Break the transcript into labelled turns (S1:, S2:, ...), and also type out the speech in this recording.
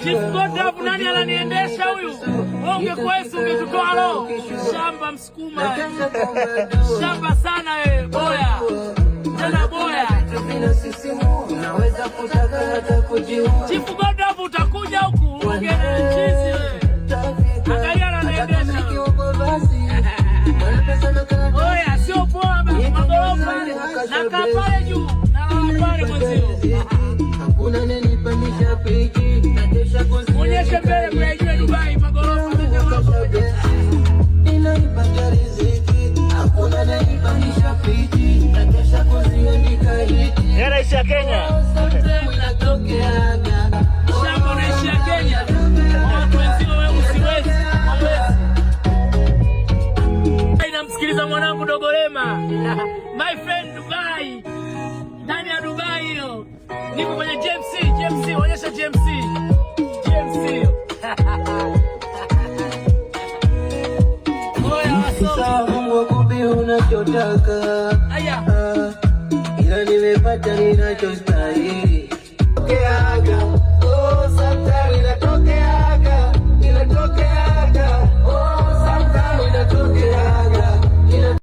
S1: Chief Godlove nani ananiendesha huyu? Wewe ungekuweza ungetutoa roho. Shamba msukuma. Shamba sana wewe boya. Tena boya. Chief Godlove utakuja huku ungene chizi wewe. Angalia ananiendesha. Oya sio poa magorofa. Na kapale juu. Na pale mwenzio. Hakuna nini pandisha piki. Onyesha mbele mrejea Dubai magorofa ninaipata riziki. Hakuna naipanisha piki. Natosha kuziandika hiki.
S2: Inaisha Kenya.
S1: Shamba naishia Kenya. Watu wenzio wewe usiwezi. Namsikiliza mwanangu Dogolema. My friend Dubai. Ndani ya Dubai hiyo. Niko kwenye JMC, onyesha JMC.
S3: Mungu akupe unachotaka. Ila nimepata ninachostahili.